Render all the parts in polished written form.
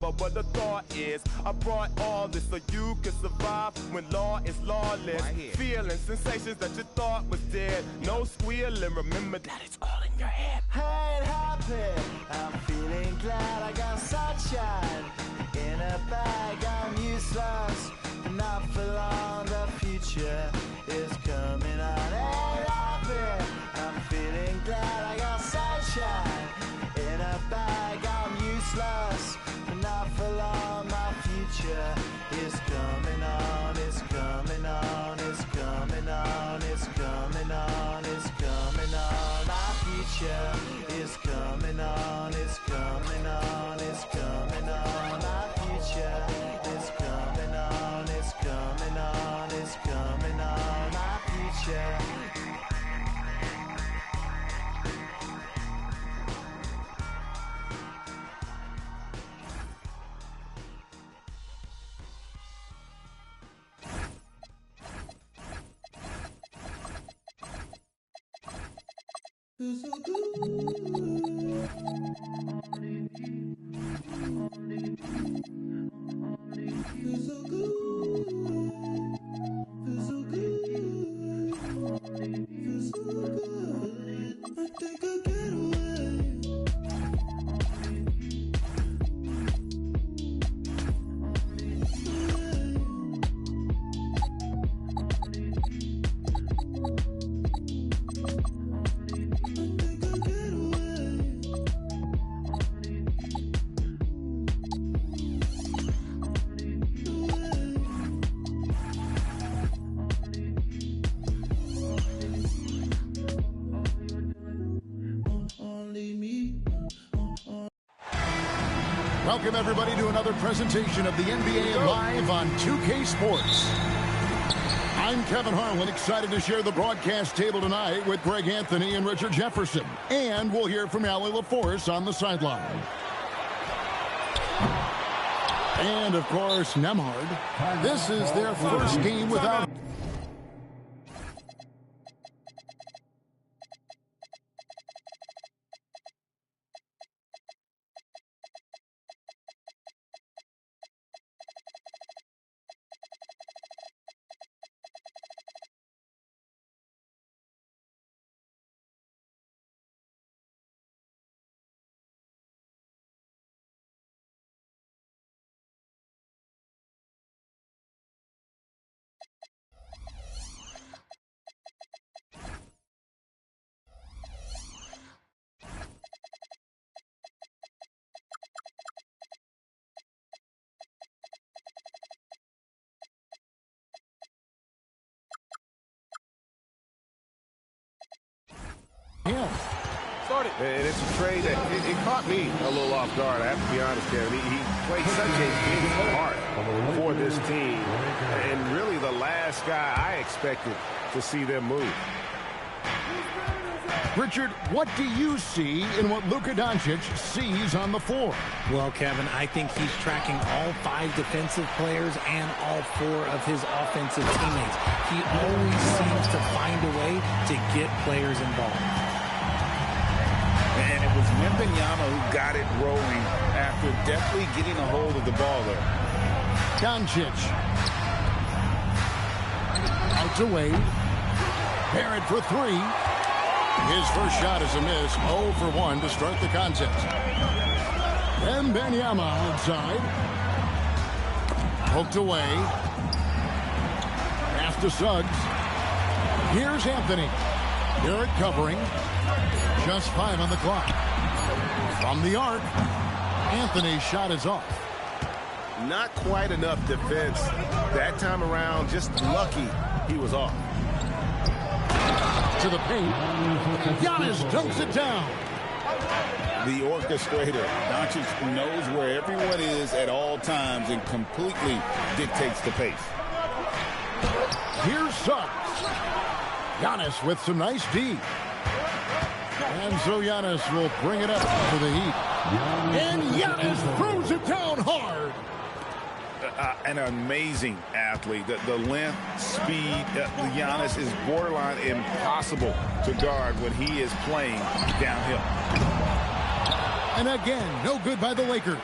But what the thought is, I brought all this so you can survive when law is lawless. Feeling sensations that you thought was dead. No squealing, remember that it's all in your head. Hey, it happened. I'm feeling glad I got sunshine in a bag. I'm useless, not for long. The future is coming on. Hey, it happened. I'm feeling glad I got sunshine in a bag. I'm useless. Not for long, my future is coming on, it's coming on, it's coming on, it's coming on, it's coming on. My future is coming on, it's coming on, it's coming on. My future is coming on, it's coming on, it's coming on. My future. Feels so good. Feels so good. Feels so good. Feels so good. I think I'll get away. Welcome, everybody, to another presentation of the NBA Live on 2K Sports. I'm Kevin Harlan, excited to share the broadcast table tonight with Greg Anthony and Richard Jefferson. And we'll hear from Allie LaForce on the sideline. And, of course, Nemhard. This is their first game without... And it's a trade that it caught me a little off guard, I have to be honest, Kevin. He played such a big part for this team, and really the last guy I expected to see them move. Richard, what do you see in what Luka Doncic sees on the floor? Well, Kevin, I think he's tracking all 5 defensive players and all 4 of his offensive teammates. He always seems to find a way to get players involved. And it was Wembanyama who got it rolling after definitely getting a hold of the ball there. Doncic. Out to Wade. Barrett for 3. His first shot is a miss. 0 for 1 to start the contest. Wembanyama outside. Poked away. Pass to Suggs. Here's Anthony. Garrett covering. Just 5 on the clock. From the arc, Anthony's shot is off. Not quite enough defense that time around. Just lucky he was off. To the paint. Giannis dunks it down. The orchestrator. Doncic knows where everyone is at all times and completely dictates the pace. Here's Suggs. Giannis with some nice D. And so Giannis will bring it up for the Heat. And Giannis throws it down hard. An amazing athlete. The length, speed, Giannis is borderline impossible to guard when he is playing downhill. And again, no good by the Lakers.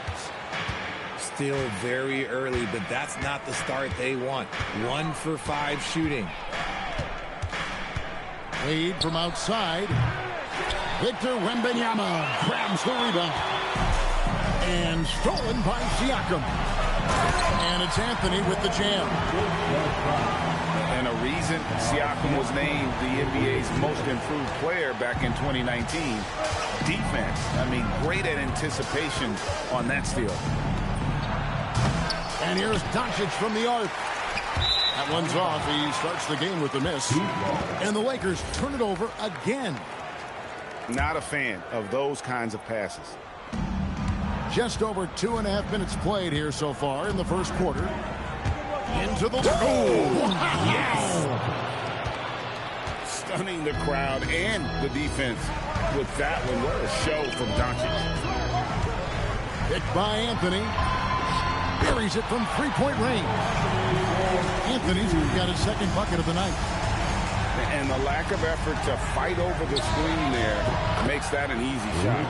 still very early, but that's not the start they want. 1 for 5 shooting. Lead from outside. Victor Wembanyama grabs the rebound. And stolen by Siakam. And it's Anthony with the jam. And a reason Siakam was named the NBA's most improved player back in 2019. Defense. I mean, great at anticipation on that steal. And here's Doncic from the arc. That one's off. He starts the game with the miss. And the Lakers turn it over again. Not a fan of those kinds of passes. Just over 2.5 minutes played here so far in the first quarter. Into the... Oh! Yes! Stunning the crowd and the defense with that one. What a show from Doncic. Picked by Anthony. Buries it from three-point range. Anthony's got his second bucket of the night. And the lack of effort to fight over the screen there makes that an easy shot.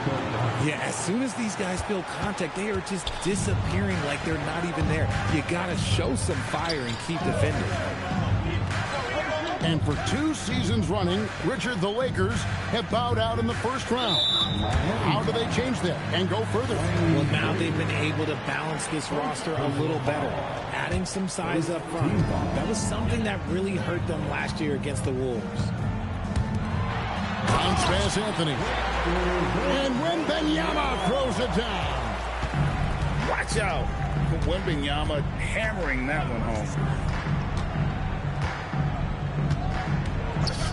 Yeah, as soon as these guys feel contact, they are just disappearing like they're not even there. You got to show some fire and keep defending. And for 2 seasons running, Richard, the Lakers have bowed out in the first round. How do they change that and go further? Well, now they've been able to balance this roster a little better, adding some size up front. That was something that really hurt them last year against the Wolves. Bounce pass, Anthony. And Wembanyama throws it down. Watch out. Wembanyama hammering that one home.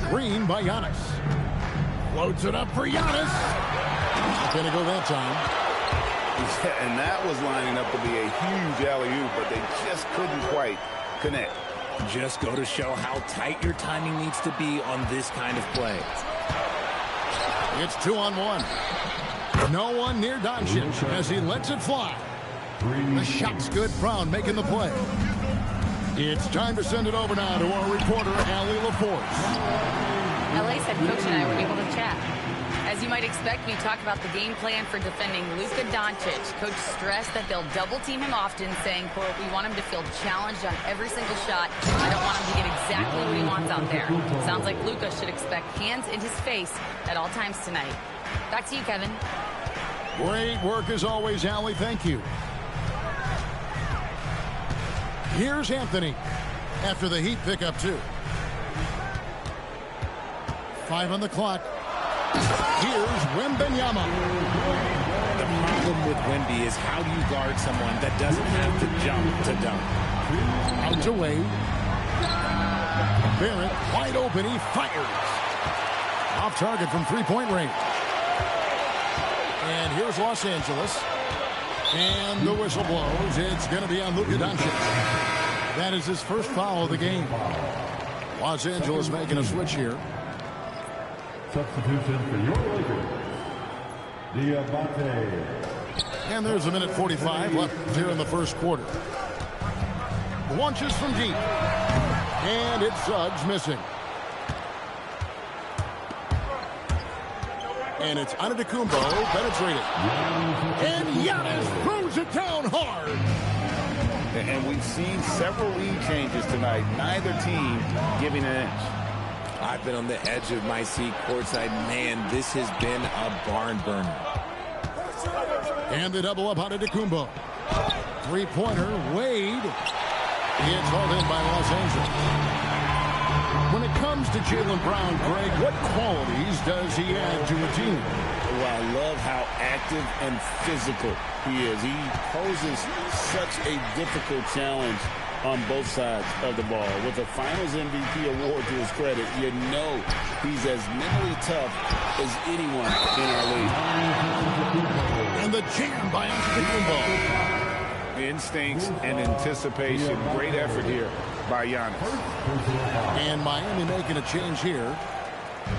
Screen by Giannis. Floats it up for Giannis. Not going to go that time. Yeah, and that was lining up to be a huge alley-oop, but they just couldn't quite connect. Just go to show how tight your timing needs to be on this kind of play. It's 2-on-1. No one near Doncic as he lets it fly. The shot's good. Brown making the play. It's time to send it over now to our reporter, Allie LaForce. LA said Coach and I were able to chat. As you might expect, we talked about the game plan for defending Luka Doncic. Coach stressed that they'll double-team him often, saying, quote, we want him to feel challenged on every single shot. I don't want him to get exactly what he wants out there. Sounds like Luka should expect hands in his face at all times tonight. Back to you, Kevin. Great work as always, Allie. Thank you. Here's Anthony after the Heat pick up 2. 5 on the clock. Here's Wembanyama. The problem with Wemby is how do you guard someone that doesn't have to jump to dunk? Out to Wade. Barrett wide open. He fires. Off target from three-point range. And here's Los Angeles. And the whistle blows. It's going to be on Luka Doncic. That is his first foul of the game. Los Angeles making a switch here. Substitution for your Lakers, Diabate. And there's 1:45 left here in the first quarter. Launches from deep. And it's Suggs missing. And it's Antetokounmpo penetrated. And Giannis throws it down hard. And we've seen several lead changes tonight. Neither team giving an inch. I've been on the edge of my seat courtside. Man, this has been a barn burner. And the double up on Antetokounmpo. Three-pointer, Wade. It's hauled in by Los Angeles. When it comes to Jaylen Brown, Greg, what qualities does he add to a team? Well, I love how active and physical he is. He poses such a difficult challenge on both sides of the ball. With a Finals MVP award to his credit, you know he's as mentally tough as anyone in our league. And the jam by Antetokounmpo. Instincts and anticipation. Great effort here by Giannis. And Miami making a change here.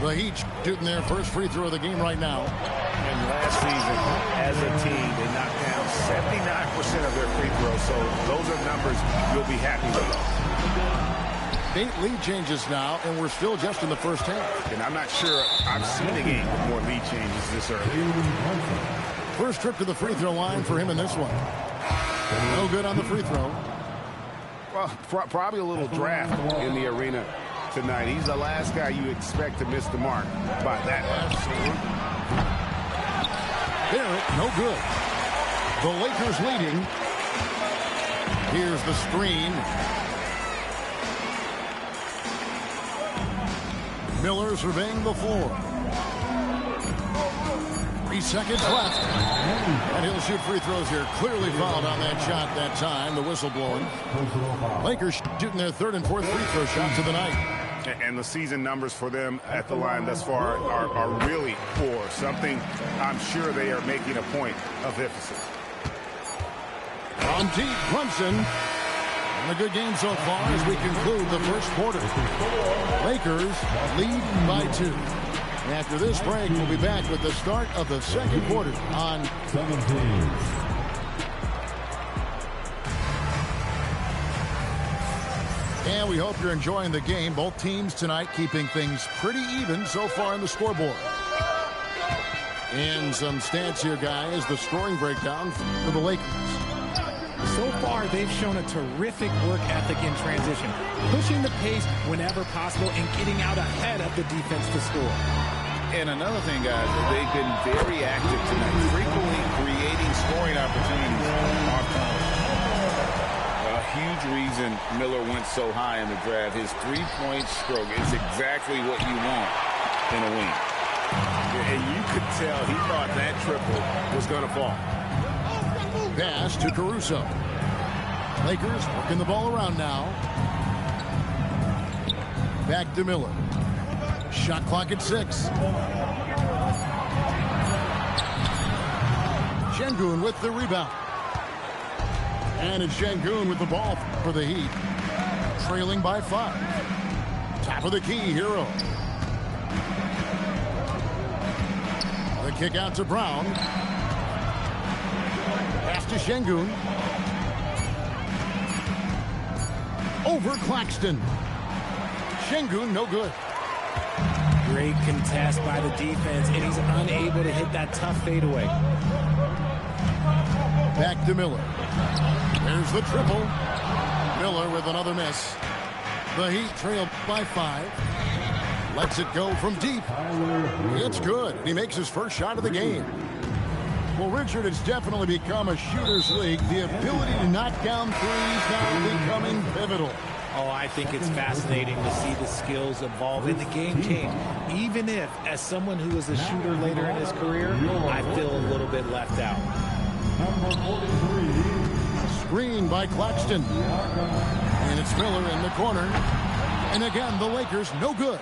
The Heat shooting their first free throw of the game right now. And last season, as a team, they knocked down 79% of their free throws. So those are numbers you'll be happy with. 8 lead changes now, and we're still just in the first half. And I'm not sure I've seen a game with more lead changes this early. First trip to the free throw line for him in this one. No good on the free throw. Well, probably a little draft in the arena tonight. He's the last guy you expect to miss the mark by that much. Barrett, no good. The Lakers leading. Here's the screen. Miller surveying the floor. 3 seconds left. And he'll shoot free throws here. Clearly fouled on that shot that time. The whistle blowing. Lakers shooting their 3rd and 4th free throw shots of the night. And the season numbers for them at the line thus far are really poor. Something I'm sure they are making a point of emphasis. On deep, Brunson. And a good game so far as we conclude the first quarter. Lakers lead by 2. After this break, we'll be back with the start of the second quarter on 17. And we hope you're enjoying the game. Both teams tonight keeping things pretty even so far in the scoreboard. And some stats here, guys. The scoring breakdown for the Lakers. So far, they've shown a terrific work ethic in transition, pushing the pace whenever possible and getting out ahead of the defense to score. And another thing, guys, they've been very active tonight, frequently creating scoring opportunities off time. A huge reason Miller went so high in the draft. His three-point stroke is exactly what you want in a wing. And you could tell he thought that triple was going to fall. Pass to Caruso. Lakers working the ball around now. Back to Miller. Shot clock at 6. Şengün with the rebound. And it's Şengün with the ball for the Heat. Trailing by 5. Top of the key, Hero. The kick out to Brown. Pass to Şengün. Over Claxton. Şengün, no good. Great contest by the defense, and he's unable to hit that tough fadeaway. Back to Miller. There's the triple. Miller with another miss. The Heat trail by 5. Lets it go from deep. It's good. He makes his first shot of the game. Well, Richard, it's definitely become a shooter's league. The ability to knock down threes now becoming pivotal. Oh, I think it's fascinating to see the skills evolve and the game change. Even if, as someone who was a shooter later in his career, I feel a little bit left out. Screen by Claxton. And it's Miller in the corner. And again, the Lakers no good.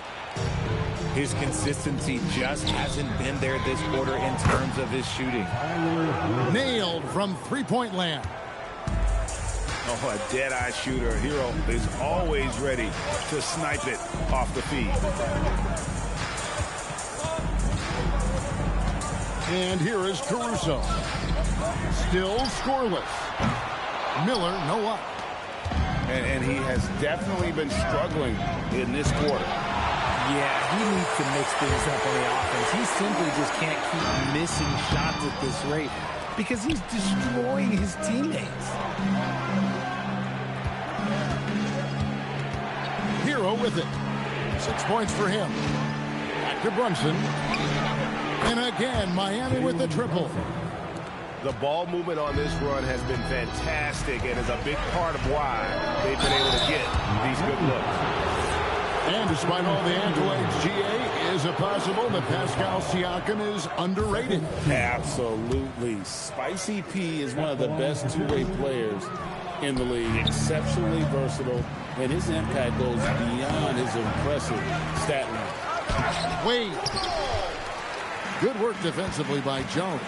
His consistency just hasn't been there this quarter in terms of his shooting. Nailed from three-point land. Oh, a dead-eye shooter. Hero is always ready to snipe it off the feed. And here is Caruso. Still scoreless. Miller, no up. And he has definitely been struggling in this quarter. Yeah, he needs to mix things up on the offense. He simply just can't keep missing shots at this rate because he's destroying his teammates. Hero with it. 6 points for him. Back to Brunson. And again, Miami with the triple. The ball movement on this run has been fantastic and is a big part of why they've been able to get these good looks. And despite all the accolades, GA, is it possible that Pascal Siakam is underrated? Absolutely. Spicy P is one of the best two-way players in the league. Exceptionally versatile, and his impact goes beyond his impressive stat line. Wade. Good work defensively by Jones.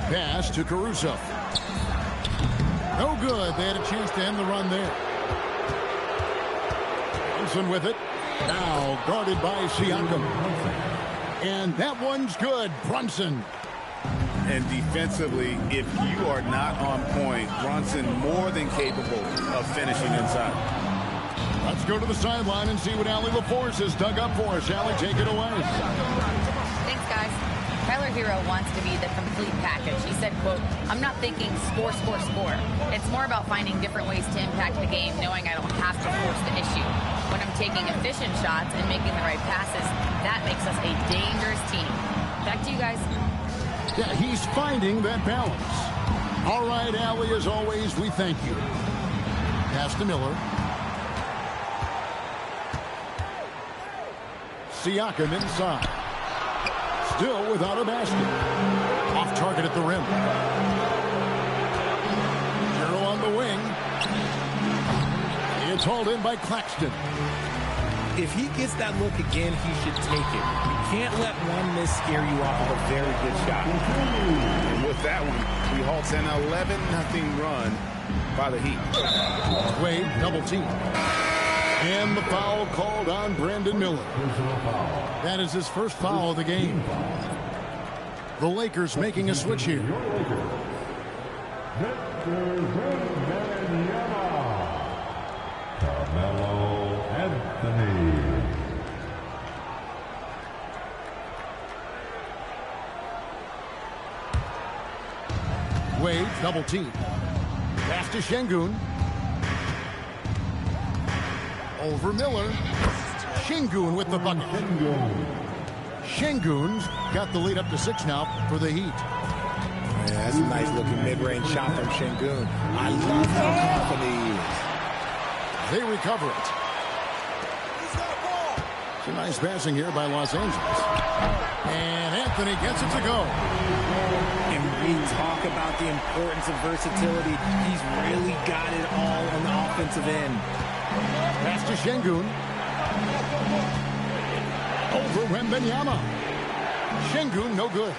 Pass to Caruso. No good. They had a chance to end the run there. Brunson with it. Now guarded by Siakam. And that one's good. Brunson. And defensively, if you are not on point, Brunson more than capable of finishing inside. Let's go to the sideline and see what Allie LaForce has dug up for us. Allie, take it away. Thanks, guys. Tyler hero wants to be the complete package. He said, quote, "I'm not thinking score, score, score. It's more about finding different ways to impact the game, knowing I don't have to force the issue. When I'm taking efficient shots and making the right passes, that makes us a dangerous team." Back to you guys. Yeah, he's finding that balance. All right, Allie, as always, we thank you. Pass to Miller. Siakam inside. Still without a basket. Off target at the rim. Hero on the wing. It's hauled in by Claxton. If he gets that look again, he should take it. You can't let one miss scare you off of a very good shot. And with that one, he halts an 11-0 run by the Heat. Wade double team. And the foul called on Brandon Miller. That is his first foul of the game. The Lakers making a switch here. Carmelo Anthony. Wade double team. Pass to Şengün. Over Miller. Şengün with the bucket. Şengün's got the lead up to 6 now for the Heat. Yeah, that's a nice looking mid-range shot from Şengün. I love how confident he is. They recover it. Some nice passing here by Los Angeles. And Anthony gets it to go. And we talk about the importance of versatility. He's really got it all on the offensive end. Pass to Şengün. Over Wembanyama. Şengün no good.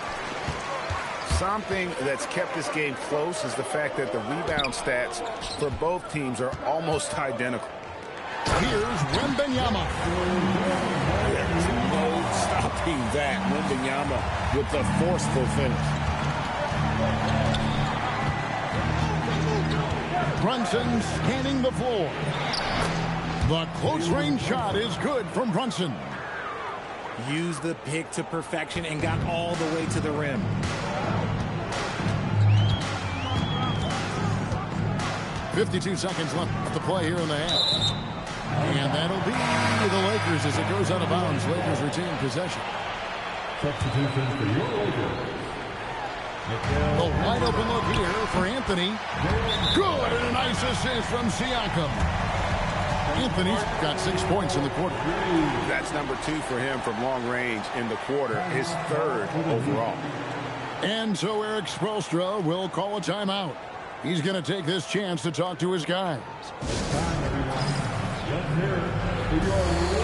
Something that's kept this game close is the fact that the rebound stats for both teams are almost identical. Here's Wembanyama. There's no stopping that. Wembanyama with the forceful finish. Brunson scanning the floor. The close-range shot is good from Brunson. Used the pick to perfection and got all the way to the rim. .52 seconds left to play here in the half. And that'll be the Lakers as it goes out of bounds. Lakers retain possession. Substitution for your Lakers. The wide open look here for Anthony. Good, and a nice assist from Siakam. Anthony's got 6 points in the quarter. That's number 2 for him from long range in the quarter, his 3rd overall. And so Eric Spoelstra will call a timeout. He's going to take this chance to talk to his guys. It's time, everyone. Let's hear it for your Lakers.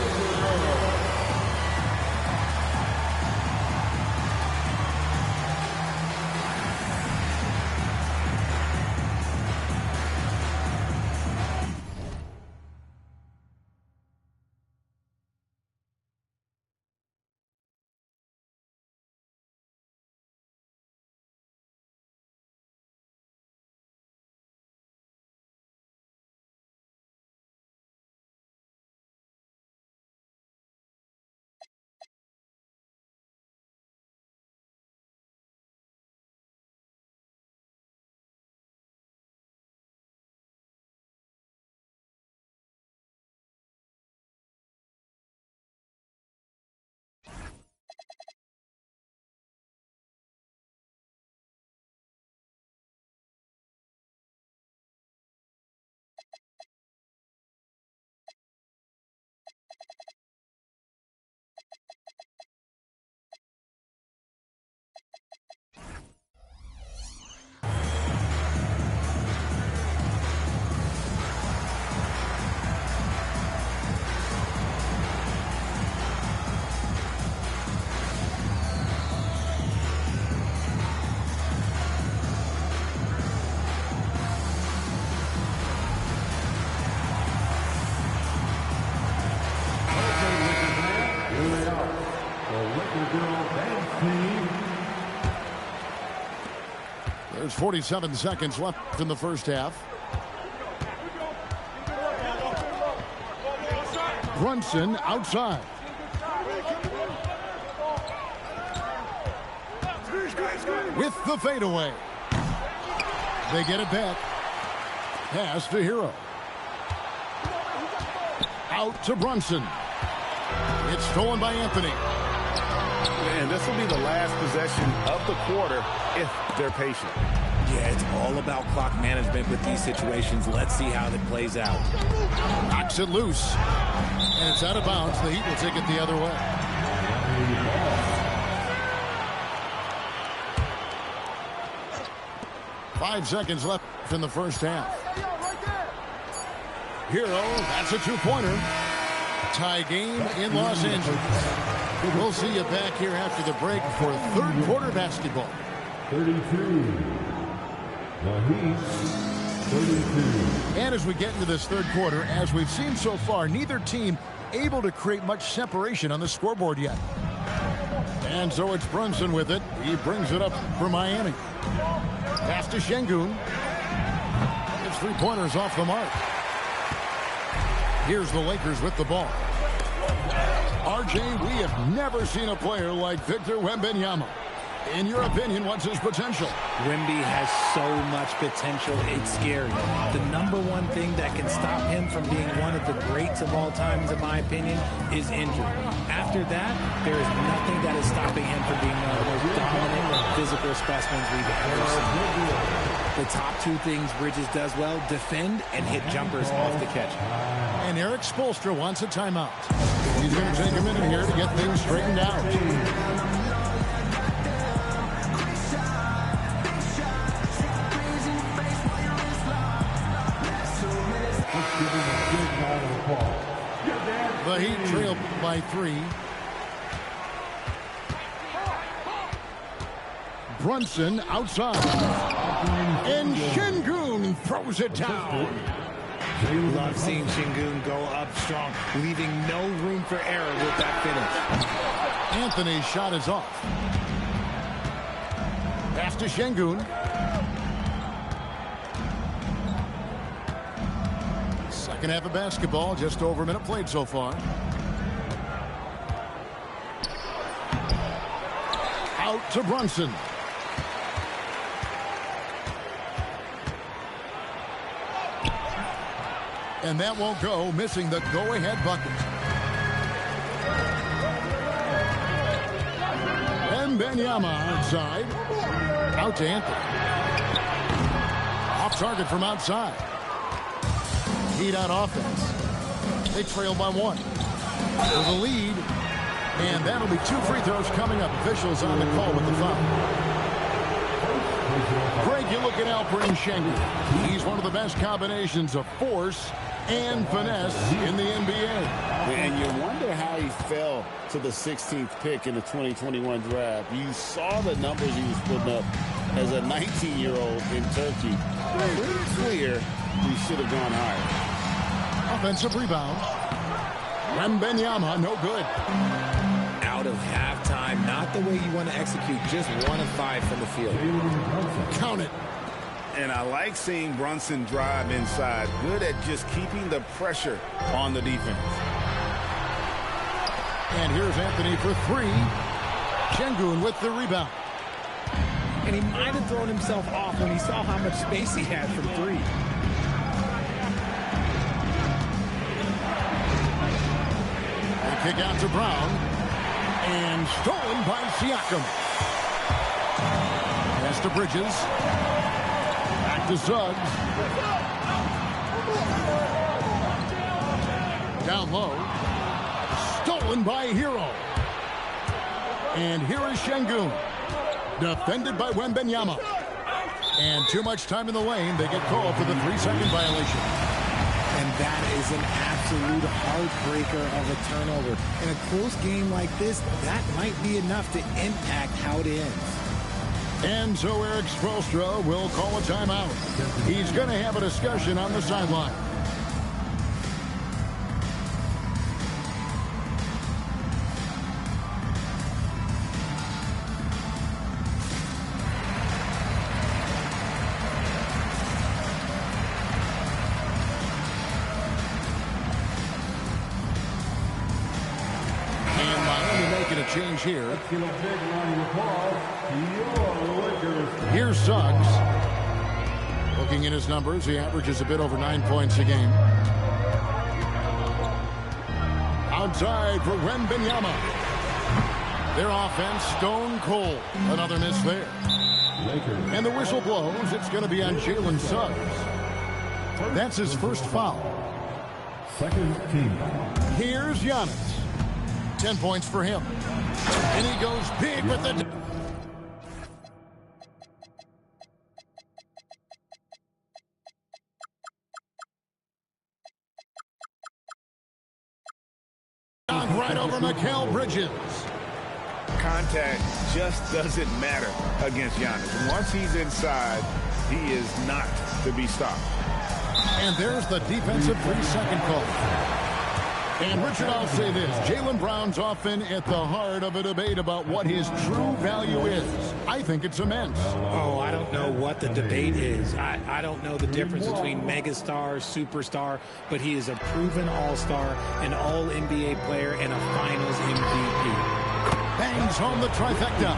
There's 47 seconds left in the first half. Brunson outside. with the fadeaway. They get it back. Pass to Hero. Out to Brunson. It's stolen by Anthony. And this will be the last possession of the quarter if they're patient. Yeah, it's all about clock management with these situations. Let's see how that plays out. Knocks it loose. And it's out of bounds. The Heat will take it the other way. Five seconds left in the first half. Hero, that's a two-pointer. Tie game in Los Angeles. We'll see you back here after the break for third quarter basketball. 32. The Heat, 32. And as we get into this third quarter, as we've seen so far, neither team able to create much separation on the scoreboard yet. And so it's Brunson with it. He brings it up for Miami. Pass to Şengün. It's three-pointers off the mark. Here's the Lakers with the ball. RJ, we have never seen a player like Victor Wembanyama. In your opinion, what's his potential? Wemby has so much potential, it's scary. The number one thing that can stop him from being one of the greats of all times, in my opinion, is injury. After that, there is nothing that is stopping him from being one of the most dominant physical specimens we've ever seen. The top two things Bridges does well, defend and hit jumpers off the catch. And Eric Spoelstra wants a timeout. He's going to take a minute here to get things straightened out. The Heat trail by 3. Brunson outside. And Şengün throws it down. Love seeing Şengün go up strong, leaving no room for error with that finish. Anthony's shot is off. Pass to Şengün. Second half of basketball, just over a minute played so far. Out to Brunson. And that won't go, missing the go-ahead bucket. Wembanyama outside. Out to Anthony. Off target from outside. Heat on offense. They trail by 1. For the lead. And that'll be 2 free throws coming up. Officials on the call with the foul. Greg, you look at Alperen Şengün. He's one of the best combinations of force and finesse in the NBA. And you wonder how he fell to the 16th pick in the 2021 draft. You saw the numbers he was putting up as a 19-year-old in Turkey. Pretty clear he should have gone higher. Offensive rebound. Wembanyama, no good. Out of halftime, not the way you want to execute, just 1 of 5 from the field. Count it. And I like seeing Brunson drive inside. Good at just keeping the pressure on the defense. And here's Anthony for 3. Şengün with the rebound. And he might have thrown himself off when he saw how much space he had from 3. They kick out to Brown. And stolen by Siakam. Pass to Bridges. To Suggs. Down low. Stolen by Hero. And here is Şengün. Defended by Wembanyama. And too much time in the lane. They get called for the 3-second violation. And that is an absolute heartbreaker of a turnover. In a close game like this, that might be enough to impact how it ends. And so Eric Spoelstra will call a timeout. He's going to have a discussion on the sideline. And Miami making a change here. That's going to take a round of applause. Your Lakers Here's Suggs. Looking at his numbers, he averages a bit over 9 points a game. Outside for Wembanyama. Their offense stone cold. Another miss there. And the whistle blows. It's going to be on Jalen Suggs. That's his first foul. Second team. Here's Giannis. 10 points for him. And he goes big with the... right over Mikal Bridges. Contact just doesn't matter against Giannis. Once he's inside, he is not to be stopped. And there's the defensive 3-second call. And Richard, I'll say this. Jaylen Brown's often at the heart of a debate about what his true value is. I think it's immense. Oh, I don't know what the debate is. I don't know the difference between megastar, superstar, but he is a proven all-star, an all-NBA player, and a finals MVP. Bangs home the trifecta.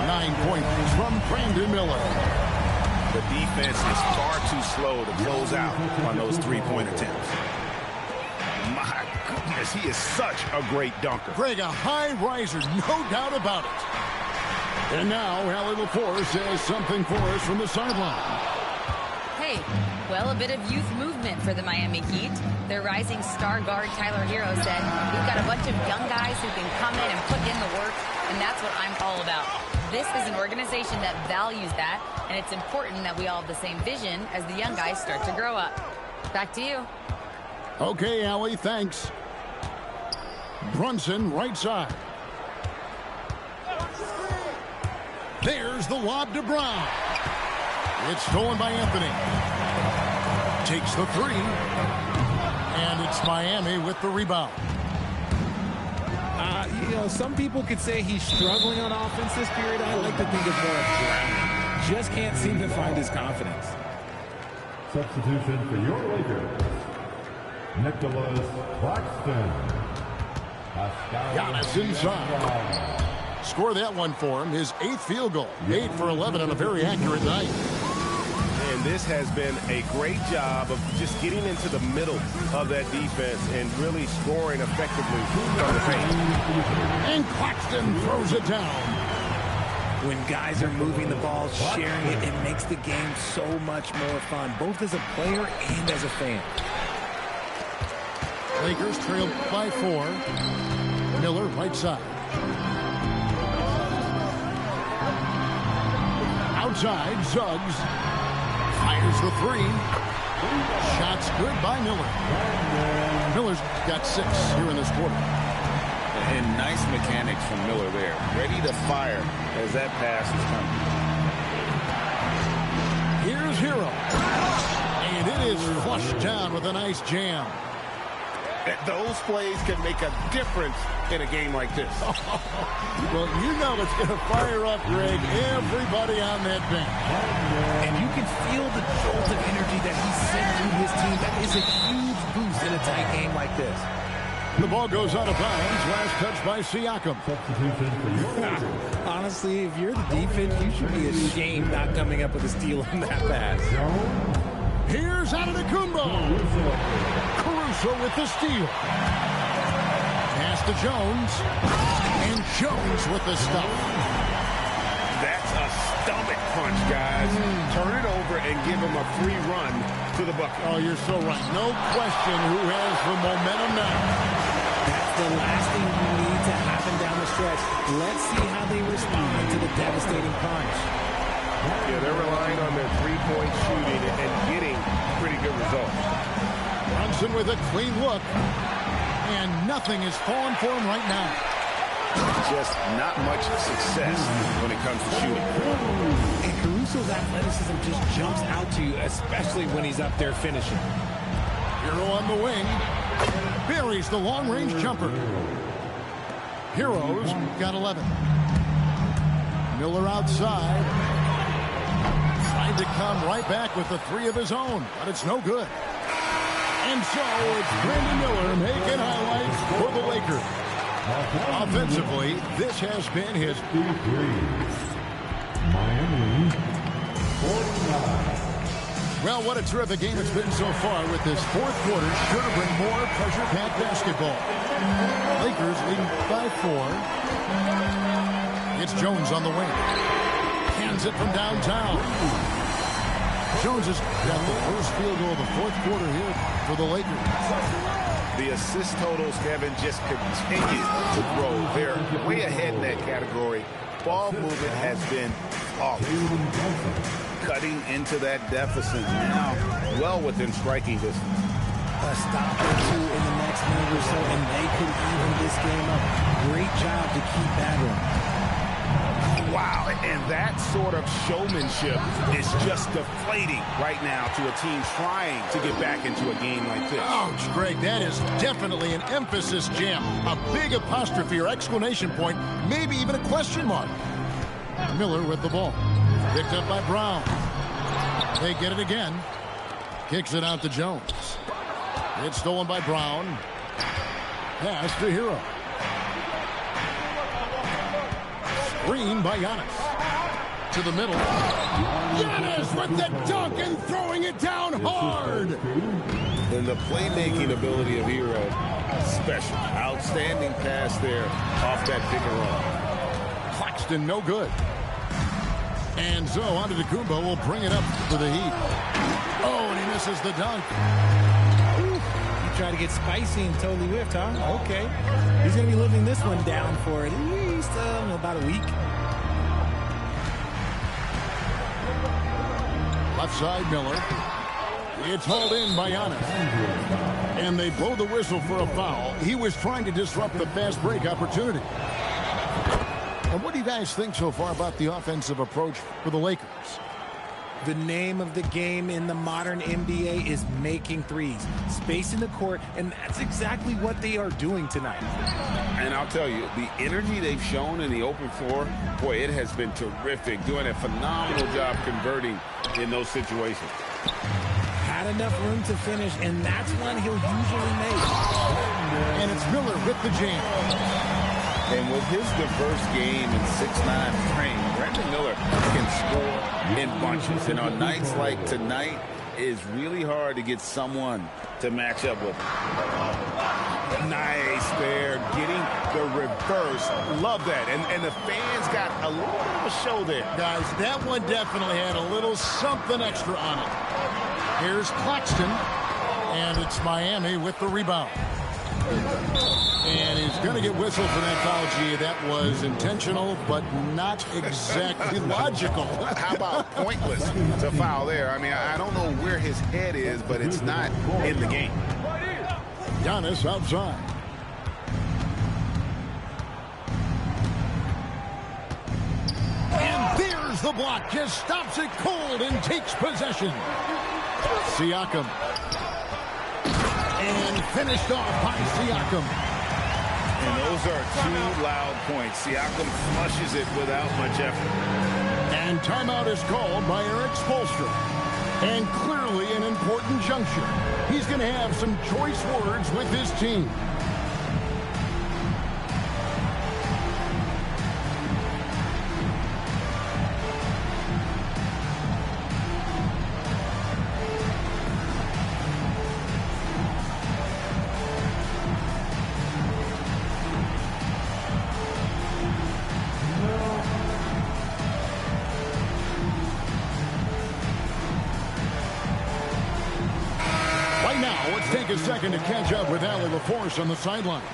9 points from Brandon Miller. The defense is far too slow to close out on those three-point attempts. My goodness, he is such a great dunker. Greg, a high riser, no doubt about it. And now, Allie LaForce has something for us from the sideline. Hey, well, a bit of youth movement for the Miami Heat. Their rising star guard, Tyler Hero, said, we've got a bunch of young guys who can come in and put in the work, and that's what I'm all about. This is an organization that values that, and it's important that we all have the same vision as the young guys start to grow up. Back to you. Okay, Allie, thanks. Brunson, right side. There's the lob to Brown. It's stolen by Anthony. Takes the three. And it's Miami with the rebound. You know, some people could say he's struggling on offense this period. I like to think it's more of drowning. Just can't seem to find his confidence. Substitution for your Lakers. Nicholas Claxton. Giannis inside. Score that one for him. His 8th field goal. 8 for 11 on a very accurate night. And this has been a great job of just getting into the middle of that defense and really scoring effectively from the paint. And Claxton throws it down. When guys are moving the ball, sharing it, it makes the game so much more fun, both as a player and as a fan. Lakers trail by 4. Miller, right side. Outside, Suggs. Fires the three. Shots good by Miller. Miller's got 6 here in this quarter. And nice mechanics from Miller there. Ready to fire as that pass is coming. Here's Hero. And it is flushed down with a nice jam. Those plays can make a difference in a game like this. Well, you know it's going to fire up, Greg, everybody on that bench. And you can feel the jolt of energy that he sent through his team. That is a huge boost in a tight game like this. The ball goes out of bounds. Last touch by Siakam. Substitution for your Lakers. Honestly, if you're the defense, you should be ashamed not coming up with a steal on that pass. Here's Antetokounmpo. Caruso with the steal. Pass to Jones. And Jones with the stuff. That's a stomach punch, guys. Turn it over and give him a free run to the bucket. Oh, you're so right. No question who has the momentum now. That's the last thing you need to happen down the stretch. Let's see how they respond to the devastating punch. Yeah, they're relying on their three-point shooting and getting pretty good results. Brunson with a clean look. And nothing is falling for him right now. Just not much success when it comes to shooting. And Caruso's athleticism just jumps out to you, especially when he's up there finishing. Hero on the wing. Buries the long-range jumper. Hero's got 11. Miller outside. Trying to come right back with the 3 of his own, but it's no good. And so it's Brandon Miller making highlights for the Lakers. Offensively, this has been his Miami Well, what a terrific game it's been so far with this fourth quarter. Sure to bring more pressure-packed basketball. Lakers leading by 4. It's Jones on the wing. Hands it from downtown. Jones has got the first field goal of the fourth quarter here for the Lakers. The assist totals, Kevin, just continue to grow. They're way ahead in that category. Ball movement has been flawless. Cutting into that deficit now, well within striking distance. A stop or two in the next minute or so, and they could even this game up. Great job to keep battling. Wow, and that sort of showmanship is just deflating right now to a team trying to get back into a game like this. Ouch, Greg, that is definitely an emphasis jam. A big apostrophe or exclamation point, maybe even a question mark. Miller with the ball. Picked up by Brown. They get it again. Kicks it out to Jones. It's stolen by Brown. Pass to Hero. Screen by Giannis. To the middle. Giannis with the dunk and throwing it down hard. And the playmaking ability of Hero, special. Outstanding pass there off that pick and roll. Claxton, no good. And so Antetokounmpo will bring it up for the Heat. Oh, and he misses the dunk. You try to get spicy and totally whiffed, huh? Okay. He's going to be living this one down for at least about a week. Left side, Miller. It's hauled in by Giannis. And they blow the whistle for a foul. He was trying to disrupt the fast break opportunity. And what do you guys think so far about the offensive approach for the Lakers? The name of the game in the modern NBA is making threes. Space in the court, and that's exactly what they are doing tonight. And I'll tell you, the energy they've shown in the open floor, boy, it has been terrific. Doing a phenomenal job converting in those situations. Had enough room to finish, and that's one he'll usually make. And it's Miller with the jam. And with his diverse game and 6'9" frame, Brandon Miller can score in bunches. And on nights like tonight, it's really hard to get someone to match up with him. Nice there, getting the reverse. Love that. And the fans got a little bit of a show there. Guys, that one definitely had a little something extra on it. Here's Claxton, and it's Miami with the rebound. And he's going to get whistled for that foul, G. That was intentional, but not exactly logical. How about pointless to foul there? I mean, I don't know where his head is, but it's not in the game. Giannis outside. And there's the block. Just stops it cold and takes possession. Siakam. And finished off by Siakam. And those are two loud points. Siakam flushes it without much effort. And timeout is called by Eric Spoelstra. And clearly an important juncture. He's going to have some choice words with his team. Take a second to catch up with Allie LaForce on the sidelines.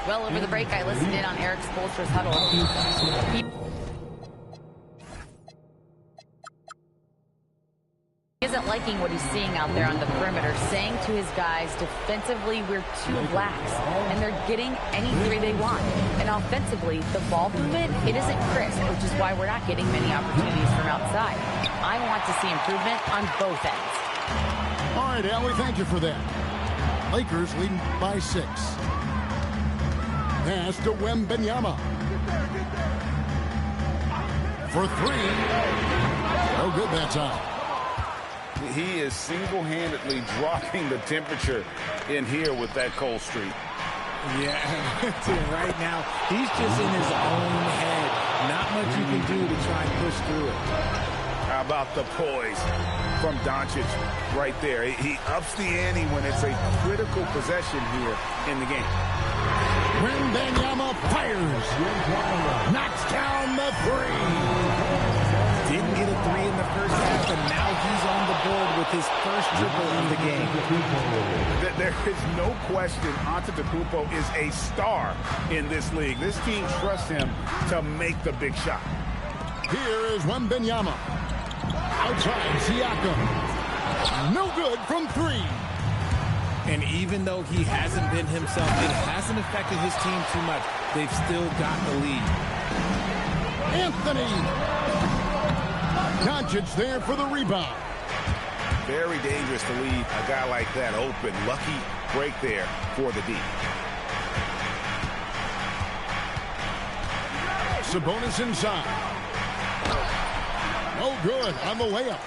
Well, over the break, I listened in on Eric Spoelstra's huddle. He isn't liking what he's seeing out there on the perimeter, saying to his guys, defensively, we're too lax, and they're getting any three they want. And offensively, the ball movement, it isn't crisp, which is why we're not getting many opportunities from outside. I want to see improvement on both ends. All right, Allie, thank you for that. Lakers leading by 6. Pass to Wembanyama. For 3. No good that time. He is single-handedly dropping the temperature in here with that cold streak. Yeah, right now, he's just in his own head. Not much you can do to try and push through it. How How about the poise from Doncic right there? He ups the ante when it's a critical possession here in the game. Wembanyama fires. Knocks down the three. Didn't get a three in the first half, and now he's on the board with his first triple of the game. There is no question Antetokounmpo is a star in this league. This team trusts him to make the big shot. Here is Wembanyama. Outside, Siakam. No good from three. And even though he hasn't been himself, it hasn't affected his team too much. They've still got the lead. Anthony. Doncic there for the rebound. Very dangerous to leave a guy like that open. Lucky break there for the D. Sabonis inside. No good on the layup.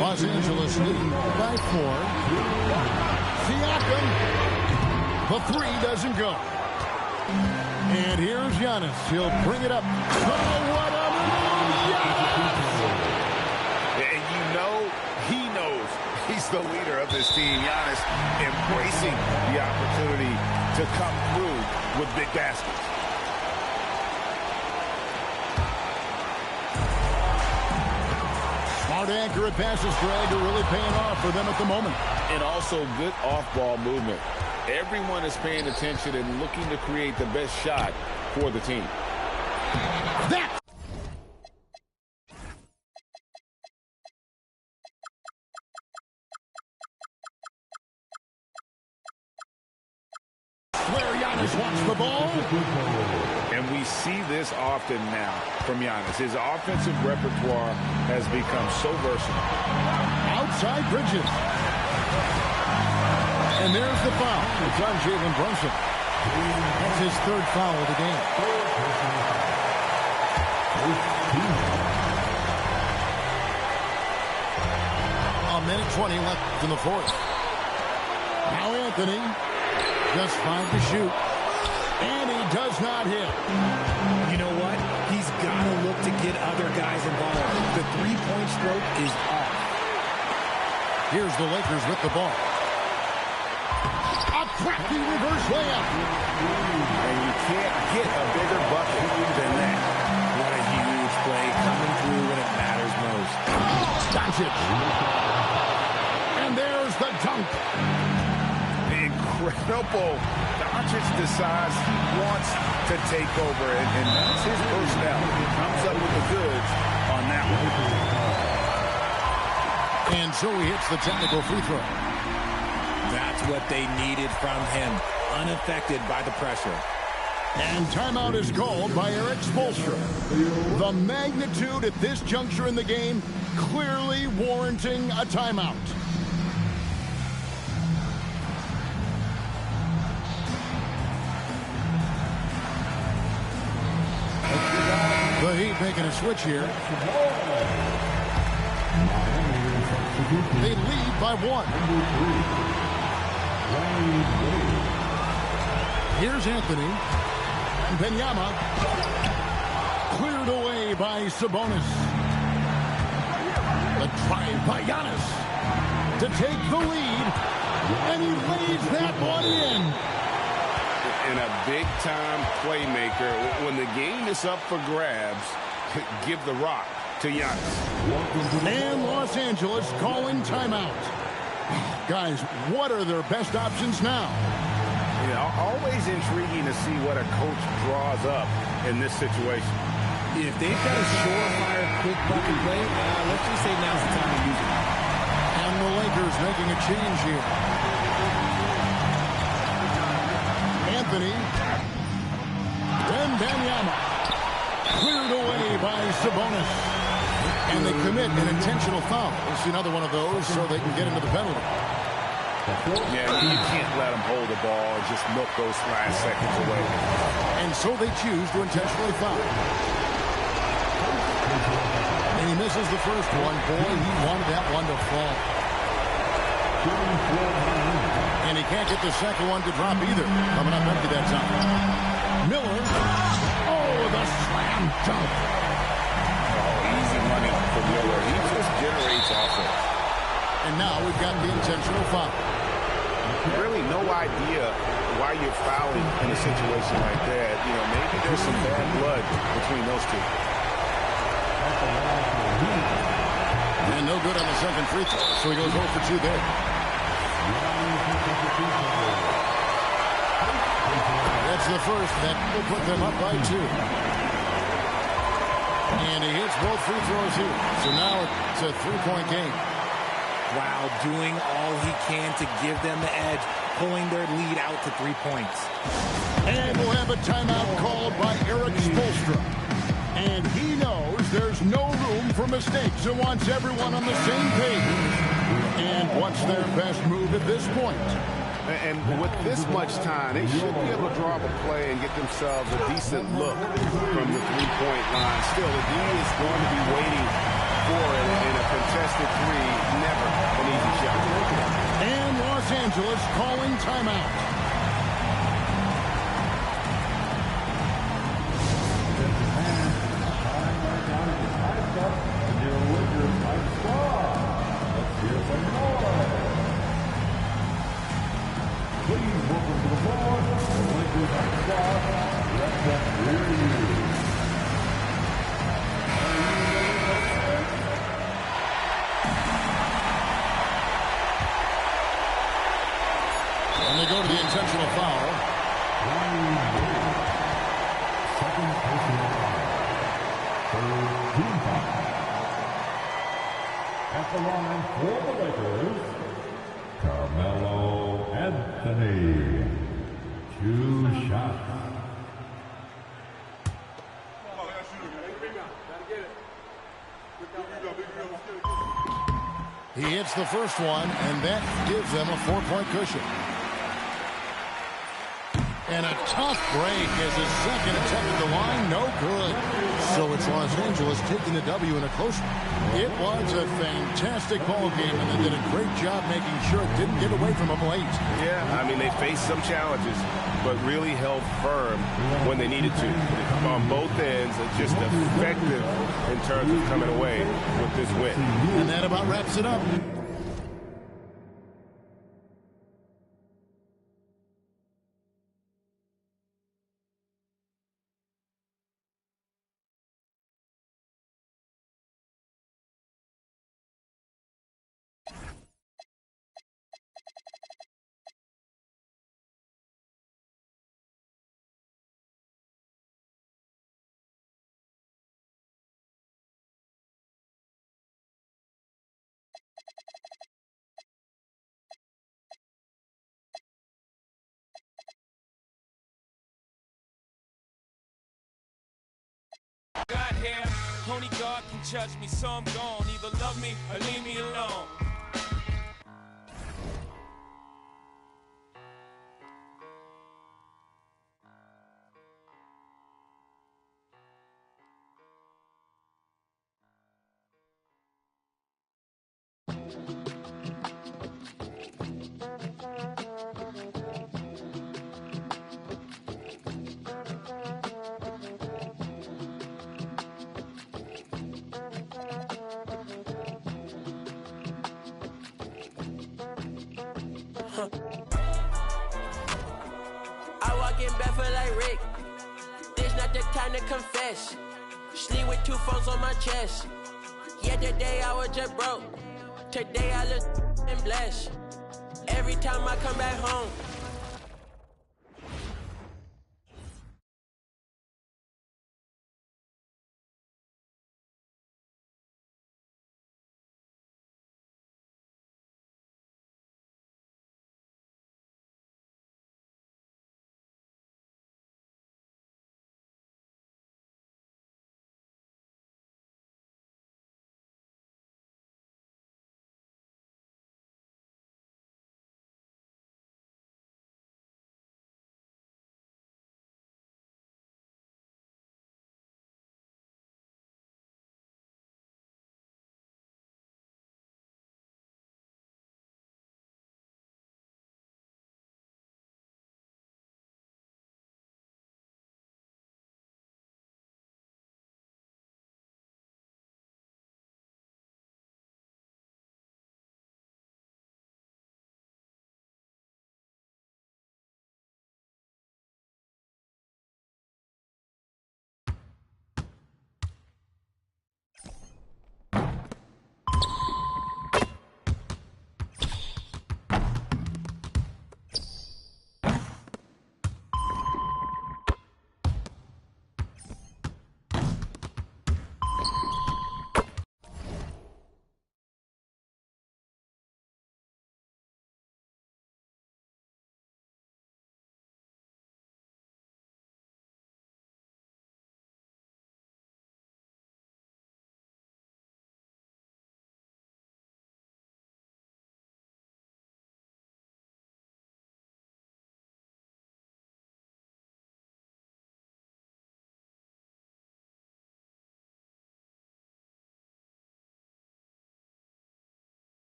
Los Angeles leading by 4. Siakam. The three doesn't go. And here's Giannis. He'll bring it up. Oh, what a And you know, he knows he's the leader of this team. Giannis embracing the opportunity to come through with big baskets. Smart, accurate passes, Greg, are really paying off for them at the moment. And also good off-ball movement. Everyone is paying attention and looking to create the best shot for the team. That's where Giannis wants the ball. And we see this often now from Giannis. His offensive repertoire has become so versatile. Outside Bridges. And there's the foul. It's on Jalen Brunson. That's his third foul of the game. A minute 20 left in the fourth. Now Anthony. Just 5 to shoot. And he does not hit. You know what? He's got to look to get other guys involved. The three-point stroke is off. Here's the Lakers with the ball. A crafty reverse layup. And you can't get a bigger bucket than that. What a huge play coming through when it matters most. Doncic. And there's the dunk. Incredible. Doncic decides he wants to take over, and that's his personnel. He comes up with the goods on that one. And so he hits the technical free throw. That's what they needed from him. Unaffected by the pressure. And timeout is called by Eric Spoelstra. The magnitude at this juncture in the game clearly warranting a timeout. The Heat making a switch here. They lead by 1. Here's Anthony. Wembanyama. Cleared away by Sabonis. The drive by Giannis to take the lead. And he lays that one in. And a big-time playmaker. When the game is up for grabs, give the rock to Giannis. And Los Angeles calling timeout. Guys, what are their best options now? You know, always intriguing to see what a coach draws up in this situation. If they've got a surefire, quick bucket play, let's just say now's the time to use it. And the Lakers making a change here. Anthony. Wembanyama. Cleared away by Sabonis. And they commit an intentional foul. We'll see another one of those so they can get into the penalty. Yeah, you can't let them hold the ball and just milk those last seconds away. And so they choose to intentionally foul. And he misses the first one. Boy, he wanted that one to fall. And he can't get the second one to drop either. Coming up empty that time. Miller. Oh, the slam dunk. Oh, easy money for Miller. He And now we've got the intentional foul. Really no idea why you're fouling in a situation like that. You know, maybe there's some bad blood between those two. And no good on the second free throw, so he goes 0 for 2 there. That's the first. That will put them up by 2. And he hits both free throws here. So now it's a 3-point game. Wow, doing all he can to give them the edge, pulling their lead out to 3 points. And we'll have a timeout called by Eric Spoelstra. And he knows there's no room for mistakes and wants everyone on the same page. And what's their best move at this point? And with this much time, they should be able to draw up a play and get themselves a decent look from the three-point line. Still, the D is going to be waiting for it in a contested three. Never an easy shot. And Los Angeles calling timeout. And they go to the intentional foul. Second personal foul. 13 foul. At the line for the Lakers, Carmelo Anthony. 2 shots. He hits the first one, and that gives them a 4-point cushion. And a tough break as his second attempt at the line, no good. So it's Los Angeles taking the W in a close one. It was a fantastic ball game, and they did a great job making sure it didn't get away from them late. Yeah, I mean, they faced some challenges, but really held firm when they needed to. On both ends, just effective in terms of coming away with this win. And that about wraps it up. Got here, only God can judge me, so I'm gone. Either love me or leave me alone. I walk in barefoot like Rick. This not the time to confess. Sleep with 2 phones on my chest. Yesterday I was just broke. Today I look and blessed. Every time I come back home,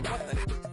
back. What the